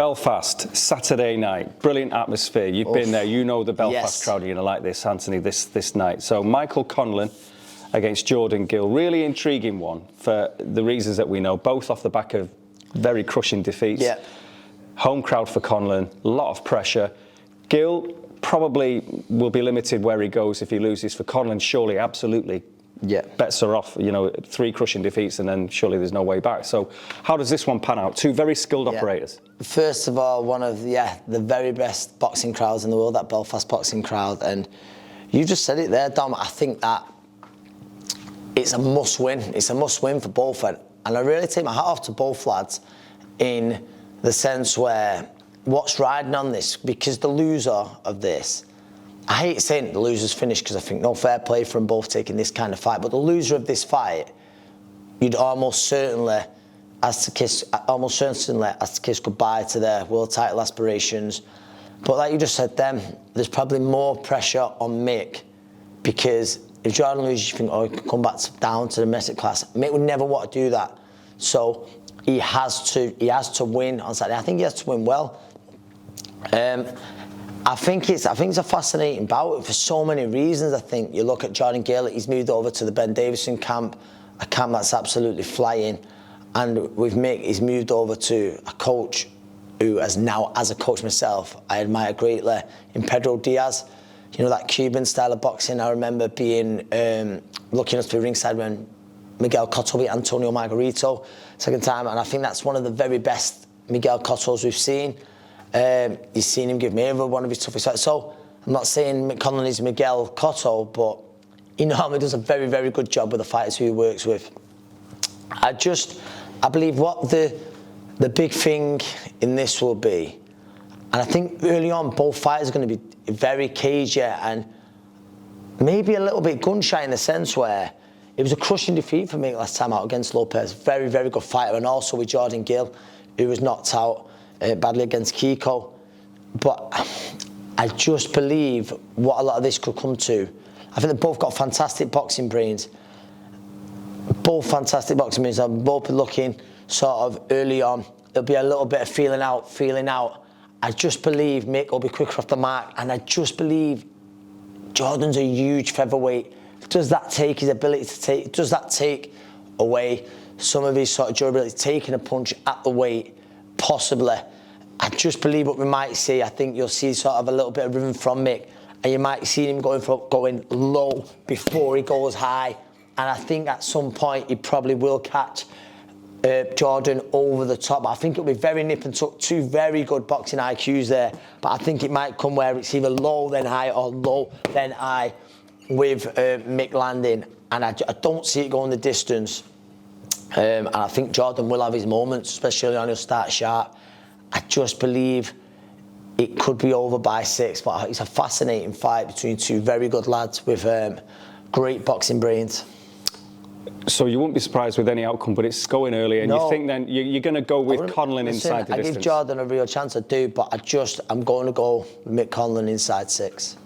Belfast, Saturday night, brilliant atmosphere. You've been there, you know the Belfast crowd. You're going to like this, Anthony, this night. So Michael Conlan against Jordan Gill, really intriguing one for the reasons that we know, both off the back of very crushing defeats. Yeah. Home crowd for Conlan, a lot of pressure. Gill probably will be limited where he goes if he loses. For Conlan, surely, absolutely. Yeah. Bets are off, 3 crushing defeats and then surely there's no way back. So how does this one pan out? 2 very skilled operators. First of all, one of the very best boxing crowds in the world, that Belfast boxing crowd. And you just said it there, Dom. I think that it's a must-win. It's a must-win for both. And I really take my hat off to both lads in the sense where what's riding on this, because the loser of this, I hate saying the loser's finished because I think no fair play for them both taking this kind of fight, but the loser of this fight, you'd almost certainly has to kiss goodbye to their world title aspirations. But like you just said, there's probably more pressure on Mick, because if Jordan loses, you think, oh, he can come back down to the domestic class. Mick would never want to do that, so he has to win on Saturday. I think he has to win well. I think it's a fascinating bout for so many reasons. I think you look at Jordan Gill, he's moved over to the Ben Davison camp, a camp that's absolutely flying. And with Mick, he's moved over to a coach who has now, as a coach myself, I admire greatly, in Pedro Diaz. You know, that Cuban style of boxing. I remember being lucky enough to be ringside when Miguel Cotto beat Antonio Margarito second time, and I think that's one of the very best Miguel Cottos we've seen. You've seen him give Mayweather one of his toughest fights. So I'm not saying Conlan is Miguel Cotto, but he normally does a very, very good job with the fighters who he works with. I believe what the big thing in this will be, and I think early on both fighters are going to be very cagey and maybe a little bit gun shy in the sense where it was a crushing defeat for me last time out against Lopez. Very, very good fighter, and also with Jordan Gill, who was knocked out badly against Kiko. But I just believe what a lot of this could come to. I think they've both got fantastic boxing brains. Both fantastic boxing brains. They'll both be looking sort of early on. There'll be a little bit of feeling out. I just believe Mick will be quicker off the mark, and I just believe Jordan's a huge featherweight. Does that take his ability to take? Does that take away some of his sort of durability, taking a punch at the weight? Possibly. I just believe what we might see. I think you'll see sort of a little bit of rhythm from Mick, and you might see him going low before he goes high. And I think at some point he probably will catch Jordan over the top. I think it'll be very nip and tuck. 2 very good boxing IQs there, but I think it might come where it's either low then high or low then high with Mick landing, and I don't see it going the distance. And I think Jordan will have his moments, especially on he'll start sharp. I just believe it could be over by 6, but it's a fascinating fight between 2 very good lads with great boxing brains. So you won't be surprised with any outcome, but it's going early, and you think then you're going to go with Conlan inside the distance? I give Jordan a real chance, I do, but I'm going to go Mick Conlan inside 6.